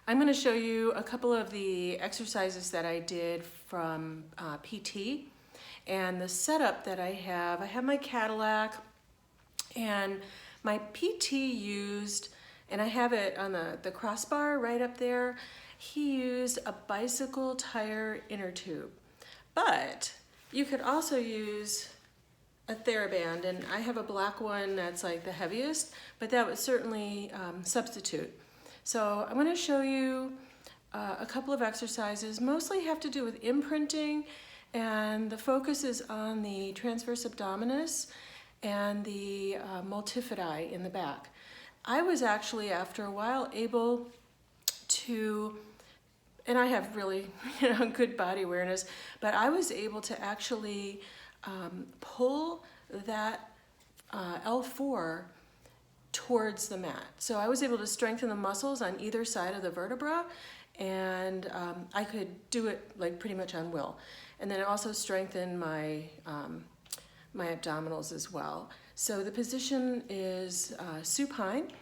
I'm going to show you a couple of the exercises that I did from PT and the setup that I have my Cadillac, and my PT used, and I have it on the crossbar right up there, he used a bicycle tire inner tube. But you could also use a TheraBand, and I have a black one that's like the heaviest, but that would certainly substitute. So I'm going to show you a couple of exercises, mostly have to do with imprinting, and the focus is on the transverse abdominis and the multifidi in the back. I was actually, after a while, able to, and I have really good body awareness, but I was able to actually pull that L4 towards the mat. So I was able to strengthen the muscles on either side of the vertebra, and I could do it like pretty much on will. And then it also strengthened my my abdominals as well. So the position is supine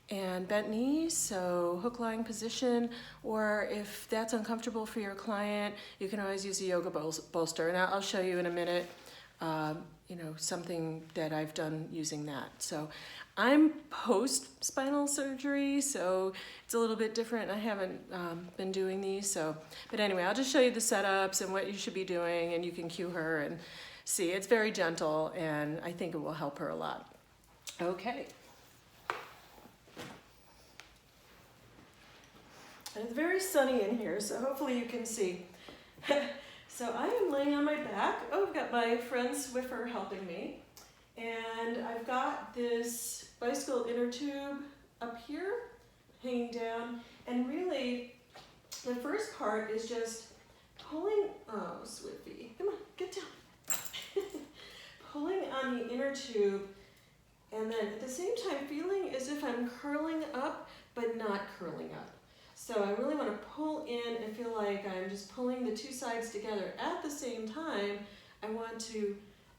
and bent knees, so hook lying position, or if that's uncomfortable for your client, you can always use a yoga bolster. And I'll show you in a minute something that I've done using that. So I'm post spinal surgery, so it's a little bit different. I haven't been doing these, but anyway, I'll just show you the setups and what you should be doing, and you can cue her and see. It's very gentle, and I think it will help her a lot. Okay. And it's very sunny in here, so hopefully you can see. So I am laying on my back. Oh, I've got my friend Swiffer helping me. And I've got this bicycle inner tube up here, hanging down. And really, the first part is just pulling, oh, Swiffy, come on, get down. Pulling on the inner tube, and then at the same time feeling as if I'm curling up, but not curling up. So I really want to pull in and feel like I'm just pulling the two sides together. At the same time, I want to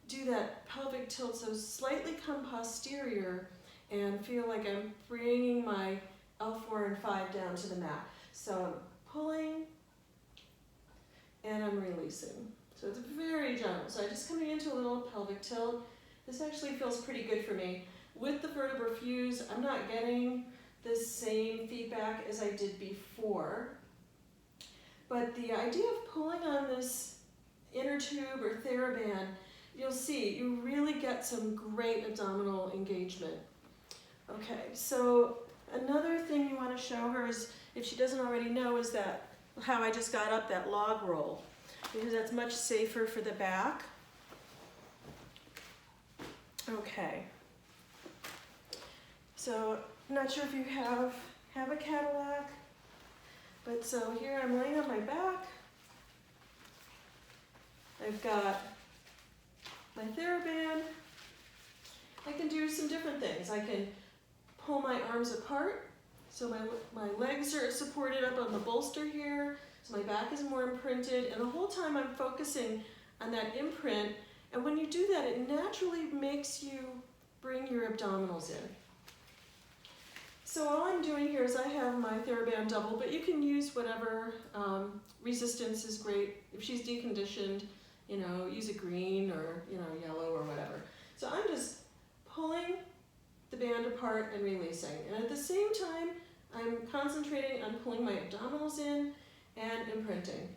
do that pelvic tilt, so slightly come posterior and feel like I'm bringing my L4 and 5 down to the mat. So I'm pulling and I'm releasing. So it's very gentle. So I'm just coming into a little pelvic tilt. This actually feels pretty good for me. With the vertebra fuse, I'm not getting the same feedback as I did before. But the idea of pulling on this inner tube or TheraBand, you'll see, you really get some great abdominal engagement. Okay, so another thing you want to show her is, if she doesn't already know, is that how I just got up that log roll, because that's much safer for the back. Okay. So I'm not sure if you have a Cadillac, but so here I'm laying on my back. I've got my TheraBand. I can do some different things. I can pull my arms apart, so my legs are supported up on the bolster here, so my back is more imprinted, and the whole time I'm focusing on that imprint, and when you do that, it naturally makes you bring your abdominals in. So all I'm doing here is I have my TheraBand double, but you can use whatever resistance is great. If she's deconditioned, use a green or yellow or whatever. So I'm just pulling the band apart and releasing. And at the same time, I'm concentrating on pulling my abdominals in and imprinting.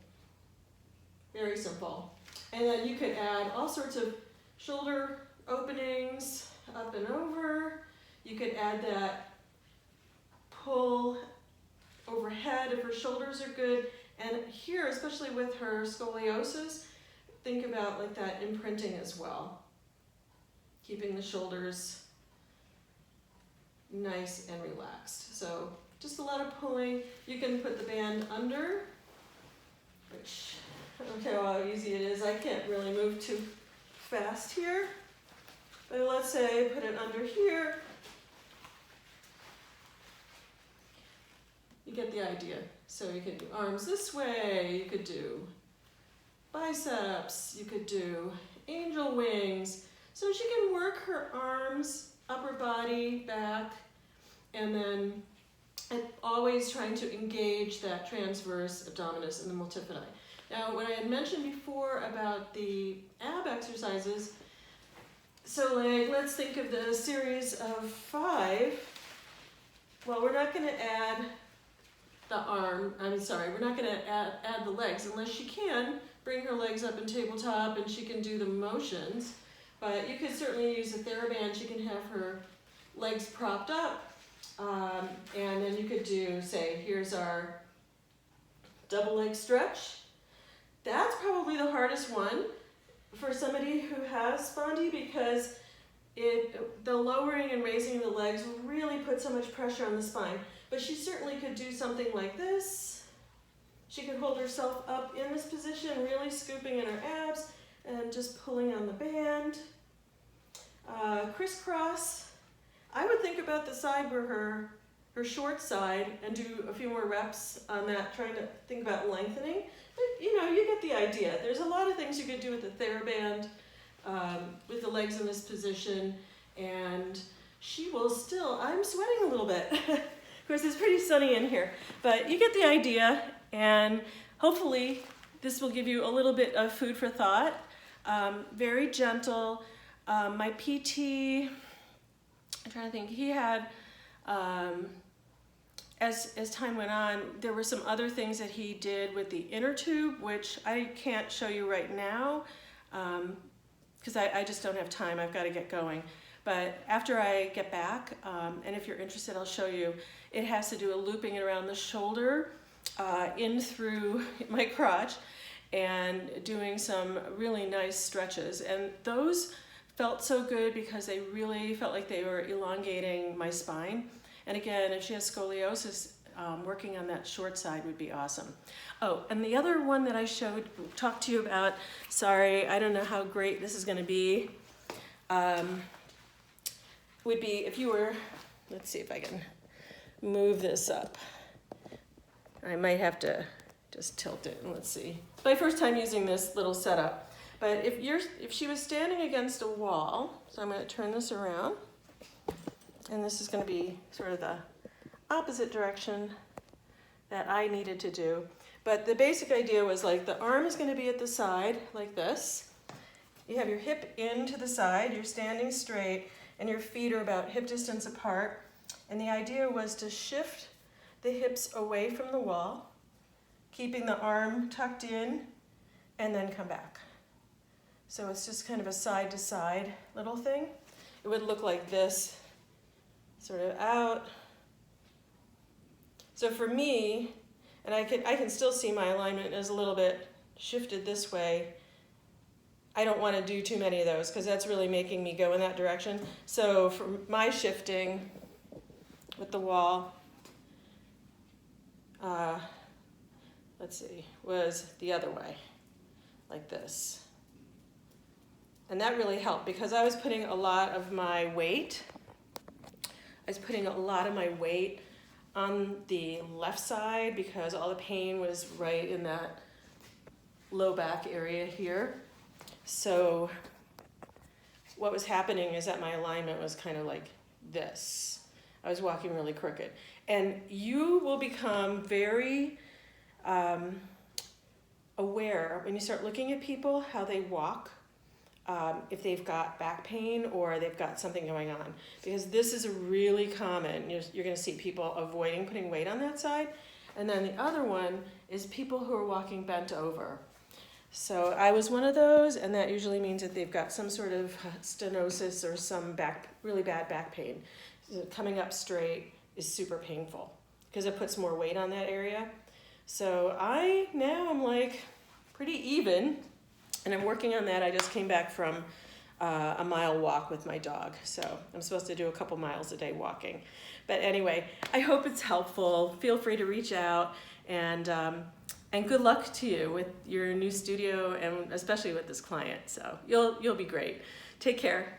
Very simple. And then you could add all sorts of shoulder openings up and over. You could add that pull overhead if her shoulders are good. And here, especially with her scoliosis, think about like that imprinting as well. Keeping the shoulders nice and relaxed. So just a lot of pulling. You can put the band under, which, I don't care how easy it is. I can't really move too fast here. But let's say put it under here. You get the idea. So you could do arms this way, you could do biceps, you could do angel wings. So she can work her arms, upper body, back, and then and always trying to engage that transverse abdominis and the multifidi. Now, what I had mentioned before about the ab exercises, so like, let's think of the series of 5. Well, we're not going to add the arm, we're not going to add the legs unless she can bring her legs up in tabletop and she can do the motions. But you could certainly use a TheraBand. She can have her legs propped up. And then you could do, say, here's our double leg stretch. That's probably the hardest one for somebody who has spondy because the lowering and raising the legs will really put so much pressure on the spine. But she certainly could do something like this. She could hold herself up in this position, really scooping in her abs and just pulling on the band. Crisscross. I would think about the side where her short side and do a few more reps on that, trying to think about lengthening. But you get the idea. There's a lot of things you could do with the TheraBand, with the legs in this position, and she will still, I'm sweating a little bit. Of course, it's pretty sunny in here, but you get the idea, and hopefully this will give you a little bit of food for thought. Very gentle. My PT, I'm trying to think, he had, as time went on, there were some other things that he did with the inner tube, which I can't show you right now, because I just don't have time. I've got to get going. But after I get back, and if you're interested, I'll show you, it has to do a looping it around the shoulder, in through my crotch, and doing some really nice stretches. And those felt so good because they really felt like they were elongating my spine. And again, if she has scoliosis, working on that short side would be awesome. Oh, and the other one that I talked to you about, sorry, I don't know how great this is going to be, would be if you were, let's see if I can move this up. I might have to just tilt it, and let's see. It's my first time using this little setup. But if she was standing against a wall, so I'm going to turn this around, and this is going to be sort of the opposite direction that I needed to do. But the basic idea was like the arm is going to be at the side like this. You have your hip into the side, you're standing straight, and your feet are about hip distance apart. And the idea was to shift the hips away from the wall, keeping the arm tucked in, and then come back. So it's just kind of a side-to-side little thing. It would look like this, sort of out. So for me, and I can still see my alignment is a little bit shifted this way. I don't want to do too many of those because that's really making me go in that direction. So for my shifting with the wall, let's see, was the other way, like this. And that really helped because I was putting a lot of my weight. On the left side because all the pain was right in that low back area here. So what was happening is that my alignment was kind of like this. I was walking really crooked. And you will become very aware when you start looking at people, how they walk, if they've got back pain or they've got something going on. Because this is really common. You're going to see people avoiding putting weight on that side. And then the other one is people who are walking bent over. So I was one of those, and that usually means that they've got some sort of stenosis or some really bad back pain. Coming up straight is super painful because it puts more weight on that area. So now I'm like pretty even, and I'm working on that. I just came back from a mile walk with my dog, so I'm supposed to do a couple miles a day walking. But anyway, I hope it's helpful. Feel free to reach out, and good luck to you with your new studio, and especially with this client. So you'll be great. Take care.